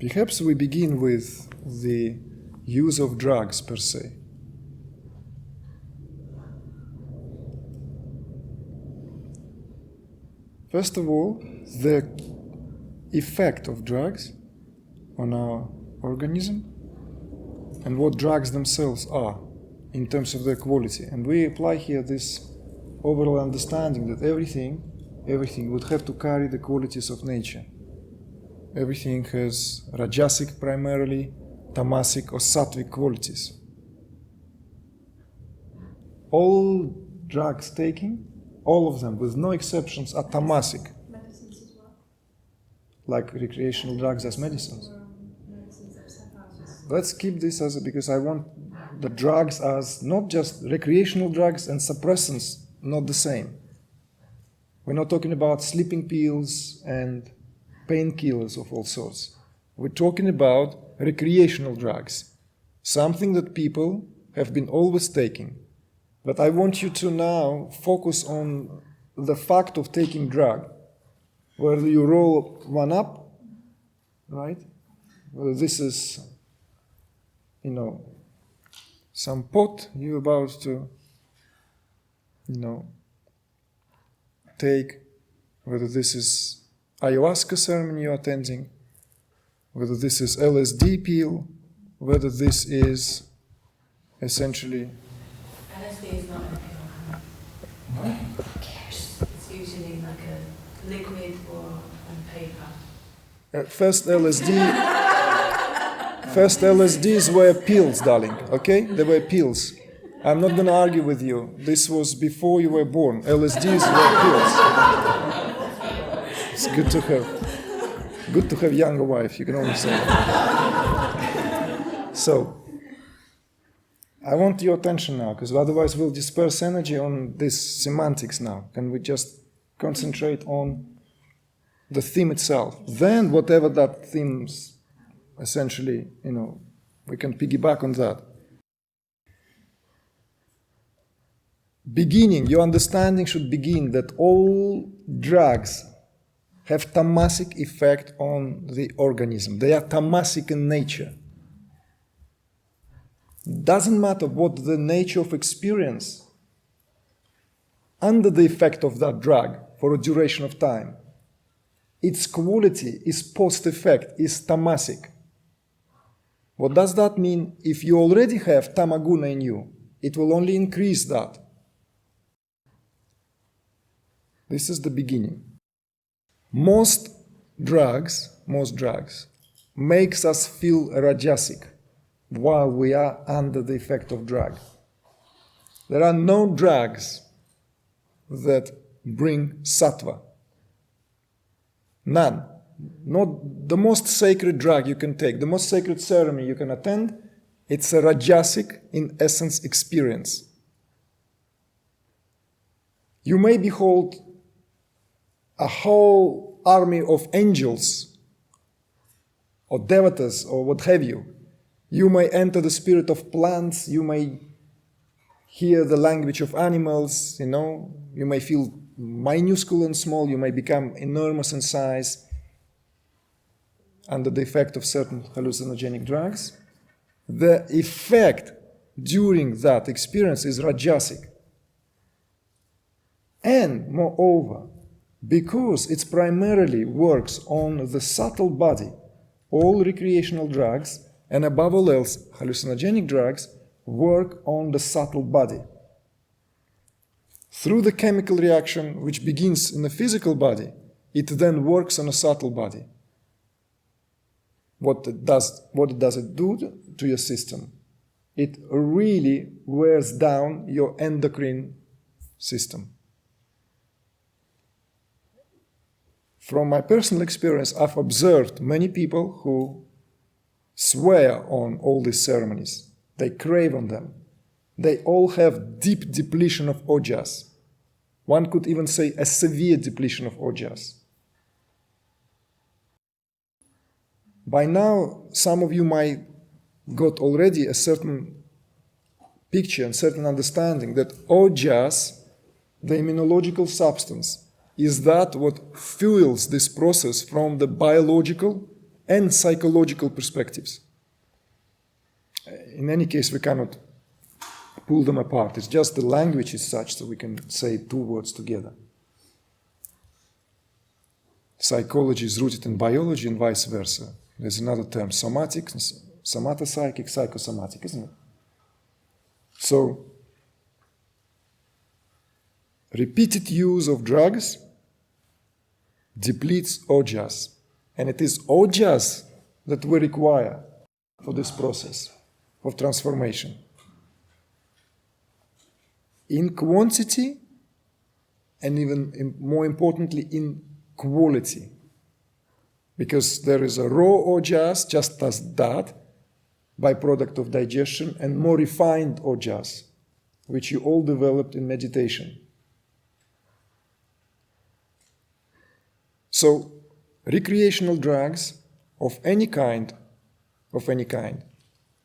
Perhaps we begin with the use of drugs per se. First of all, the effect of drugs on our organism and what drugs themselves are in terms of their quality. And we apply here this overall understanding that everything would have to carry the qualities of nature. Everything has rajasic primarily, tamasic or sattvic qualities. All drugs taking, all of them with no exceptions, are tamasic. Medicines as well? Like recreational drugs as medicines. Medicines as psychosis. Let's keep this as because I want the drugs as not just recreational drugs and suppressants, not the same. We're not talking about sleeping pills and painkillers of all sorts. We're talking about recreational drugs, something that people have been always taking. But I want you to now focus on the fact of taking drug, whether you roll one up, right? Whether this is, some pot you're about to, take, whether this is Ayahuasca ceremony you're attending, whether this is LSD pill, whether this is essentially... LSD is not a pill. Who cares? It's usually like a liquid or on paper. First LSDs were pills, darling, okay? They were pills. I'm not going to argue with you. This was before you were born. LSDs were pills. It's good to have younger wife, you can only say. So, I want your attention now, because otherwise we'll disperse energy on this semantics now. Can we just concentrate on the theme itself? Then whatever that theme's essentially, we can piggyback on that. Beginning, your understanding should begin that all drugs have tamasic effect on the organism. They are tamasic in nature. Doesn't matter what the nature of experience under the effect of that drug for a duration of time. Its quality is post-effect, is tamasic. What does that mean? If you already have tamaguna in you, it will only increase that. This is the beginning. Most drugs makes us feel rajasic while we are under the effect of drug. There are no drugs that bring sattva. None. Not the most sacred drug you can take, the most sacred ceremony you can attend, it's a rajasic, in essence, experience. You may behold a whole army of angels or devatas or what have you. You may enter the spirit of plants, you may hear the language of animals, you may feel minuscule and small, you may become enormous in size under the effect of certain hallucinogenic drugs. The effect during that experience is rajasic. And moreover, because it primarily works on the subtle body, all recreational drugs, and above all else, hallucinogenic drugs, work on the subtle body. Through the chemical reaction, which begins in the physical body, it then works on a subtle body. What does it do to your system? It really wears down your endocrine system. From my personal experience, I've observed many people who swear on all these ceremonies. They crave on them. They all have deep depletion of ojas. One could even say a severe depletion of ojas. By now, some of you might got already a certain picture and certain understanding that ojas, the immunological substance, is that what fuels this process from the biological and psychological perspectives. In any case, we cannot pull them apart. It's just the language is such that we can say two words together. Psychology is rooted in biology and vice versa. There's another term, somatic, somatopsychic, psychosomatic, isn't it? So, repeated use of drugs depletes ojas. And it is ojas that we require for this process of transformation. In quantity, and even more importantly, in quality. Because there is a raw ojas, just as that, byproduct of digestion, and more refined ojas, which you all developed in meditation. So, recreational drugs of any kind,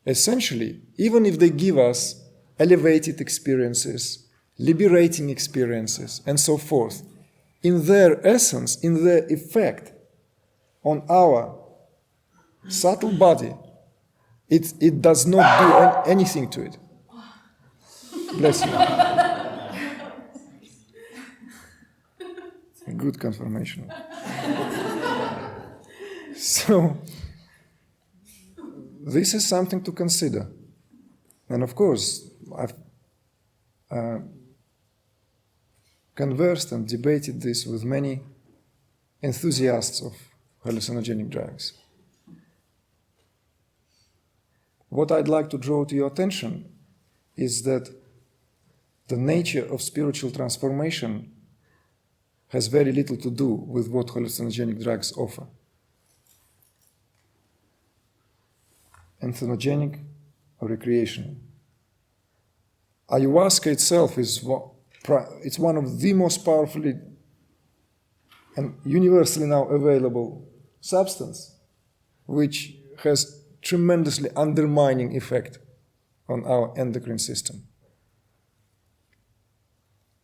essentially, even if they give us elevated experiences, liberating experiences, and so forth, in their essence, in their effect on our subtle body, it does not do anything to it. Bless you. A good confirmation. So, this is something to consider. And of course, I've conversed and debated this with many enthusiasts of hallucinogenic drugs. What I'd like to draw to your attention is that the nature of spiritual transformation has very little to do with what hallucinogenic drugs offer. Entheogenic or recreational. Ayahuasca itself is one of the most powerfully and universally now available substance, which has tremendously undermining effect on our endocrine system.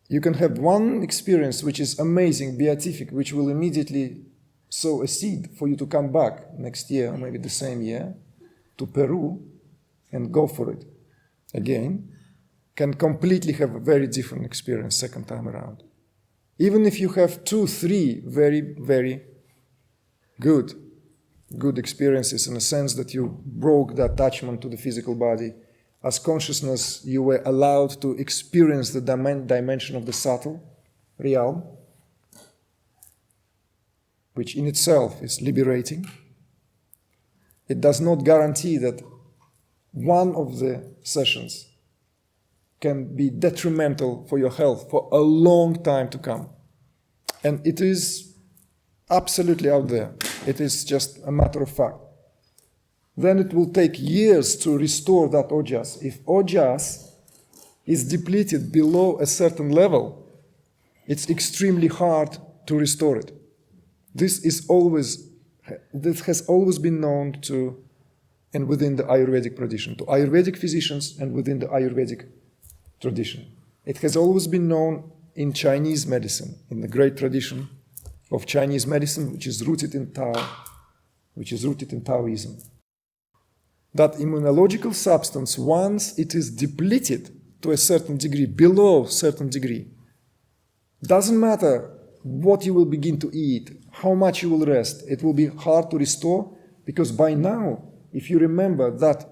You can have one experience which is amazing, beatific, which will immediately sow a seed for you to come back next year, or maybe the same year, to Peru and go for it again, can completely have a very different experience second time around. Even if you have 2, 3 very, very good experiences in the sense that you broke the attachment to the physical body, as consciousness you were allowed to experience the dimension of the subtle realm, which in itself is liberating. It does not guarantee that one of the sessions can be detrimental for your health for a long time to come. And it is absolutely out there. It is just a matter of fact. Then it will take years to restore that ojas. If ojas is depleted below a certain level, it's extremely hard to restore it. This has always been known to, and within the Ayurvedic tradition, to Ayurvedic physicians and within the Ayurvedic tradition. It has always been known in Chinese medicine, in the great tradition of Chinese medicine, which is rooted in Tao, which is rooted in Taoism. That immunological substance, once it is depleted to a certain degree, below a certain degree, doesn't matter what you will begin to eat, how much you will rest, it will be hard to restore, because by now, if you remember that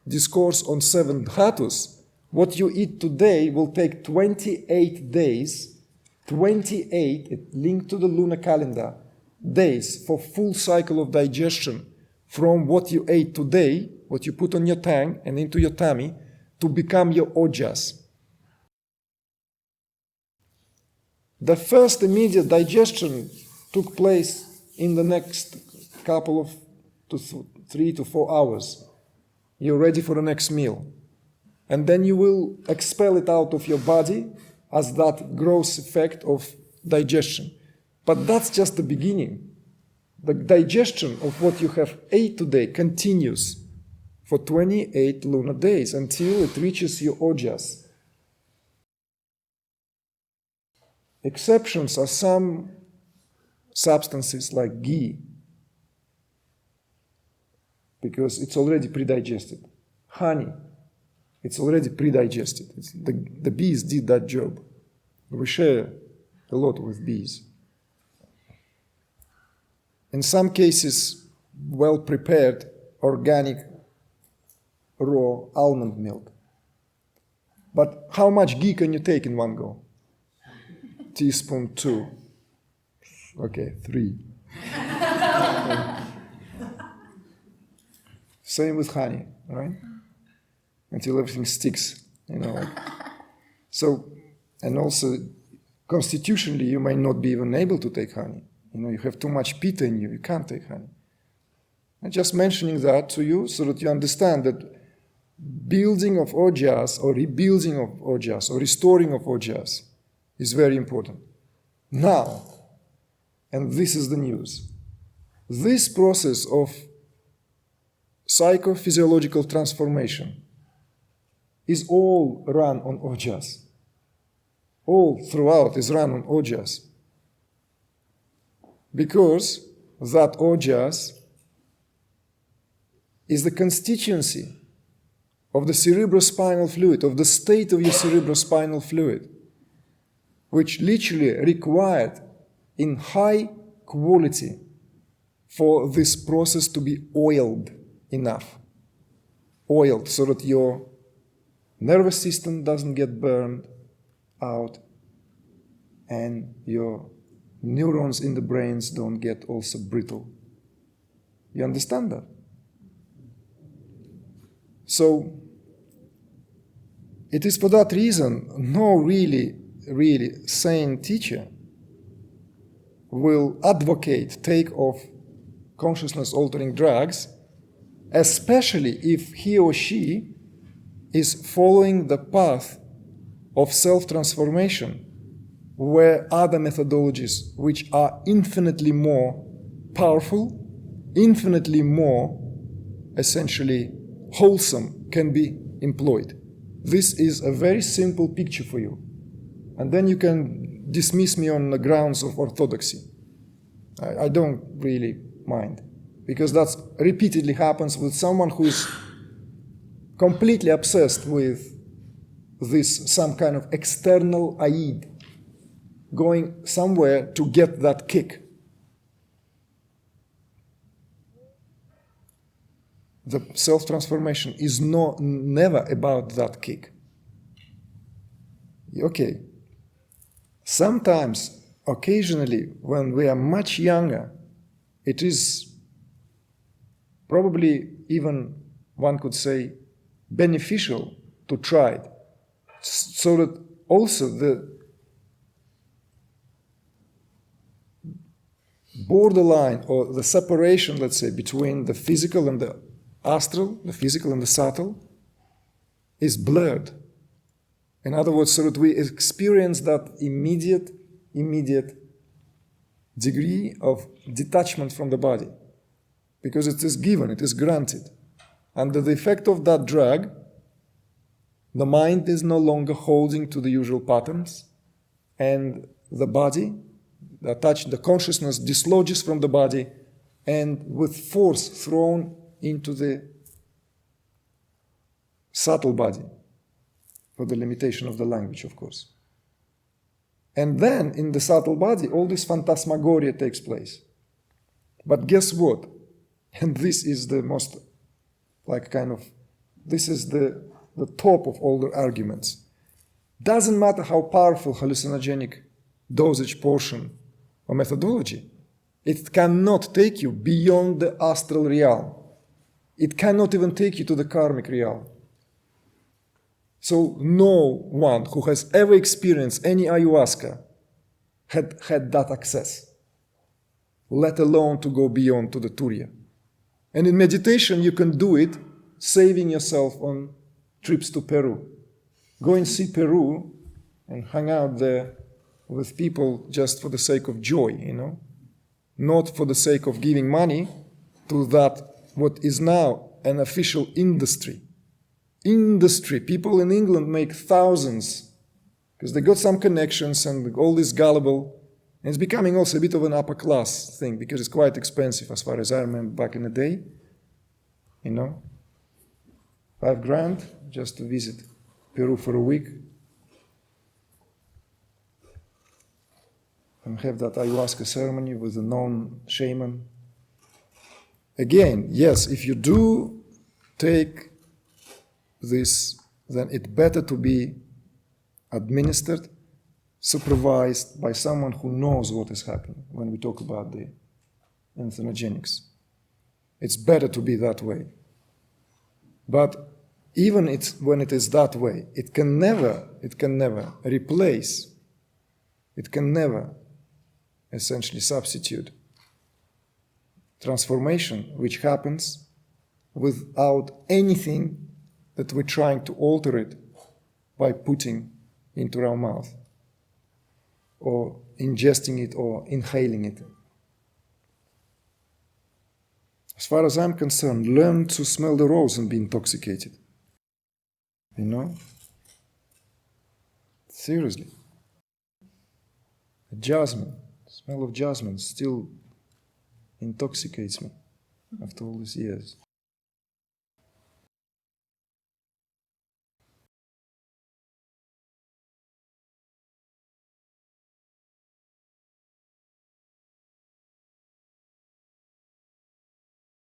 discourse on 7 dhatus, what you eat today will take 28 days, 28, linked to the lunar calendar, days for full cycle of digestion from what you ate today, what you put on your tongue and into your tummy, to become your ojas. The first immediate digestion took place in the next couple of 3 to 4 hours. You're ready for the next meal. And then you will expel it out of your body as that gross effect of digestion. But that's just the beginning. The digestion of what you have ate today continues for 28 lunar days until it reaches your ojas. Exceptions are some substances like ghee, because it's already pre-digested. Honey, it's already pre-digested. The bees did that job. We share a lot with bees. In some cases, well-prepared, organic, raw almond milk. But how much ghee can you take in one go? Teaspoon, 2. Okay, 3. Same with honey, right? Until everything sticks, So, and also, constitutionally, you might not be even able to take honey. You have too much pitta in you, you can't take honey. I'm just mentioning that to you so that you understand that building of ojas or rebuilding of ojas or restoring of ojas is very important. Now, and this is the news, this process of psychophysiological transformation is all run on ojas. All throughout is run on ojas. Because that ojas is the constituency of the cerebrospinal fluid, of the state of your cerebrospinal fluid, which literally required in high quality for this process to be oiled enough. Oiled so that your nervous system doesn't get burned out and your neurons in the brains don't get also brittle. You understand that? So, it is for that reason no really sane teacher will advocate take of consciousness-altering drugs, especially if he or she is following the path of self-transformation, where other methodologies, which are infinitely more powerful, infinitely more essentially wholesome, can be employed. This is a very simple picture for you. And then you can dismiss me on the grounds of orthodoxy. I don't really mind, because that repeatedly happens with someone who is completely obsessed with this, some kind of external aid, going somewhere to get that kick. The self-transformation is never about that kick. Okay. Sometimes, occasionally, when we are much younger, it is probably even, one could say, beneficial to try it, so that also the borderline or the separation, let's say, between the physical and the astral, the physical and the subtle, is blurred. In other words, so that we experience that immediate degree of detachment from the body, because it is given, it is granted. Under the effect of that drug, the mind is no longer holding to the usual patterns, and the body, the consciousness dislodges from the body and with force thrown into the subtle body, for the limitation of the language, of course. And then, in the subtle body, all this phantasmagoria takes place. But guess what? And this is the most, this is the top of all the arguments. Doesn't matter how powerful hallucinogenic dosage portion or methodology, it cannot take you beyond the astral realm. It cannot even take you to the karmic realm. So no one who has ever experienced any ayahuasca had that access, let alone to go beyond to the Turiya. And in meditation you can do it, saving yourself on trips to Peru. Go and see Peru and hang out there with people just for the sake of joy, not for the sake of giving money to that what is now an official industry. People in England make thousands because they got some connections and all this gullible. And it's becoming also a bit of an upper class thing because it's quite expensive as far as I remember back in the day. you know? $5,000 just to visit Peru for a week and have that ayahuasca ceremony with a known shaman. Again, yes, if you do take this, then it's better to be administered, supervised by someone who knows what is happening when we talk about the entheogenics. It's better to be that way. But even when it is that way, it can never replace, it can never essentially substitute transformation, which happens without anything that we're trying to alter it by putting into our mouth or ingesting it or inhaling it. As far as I'm concerned, learn to smell the rose and be intoxicated. You know? Seriously. Jasmine, the smell of jasmine still intoxicates me after all these years.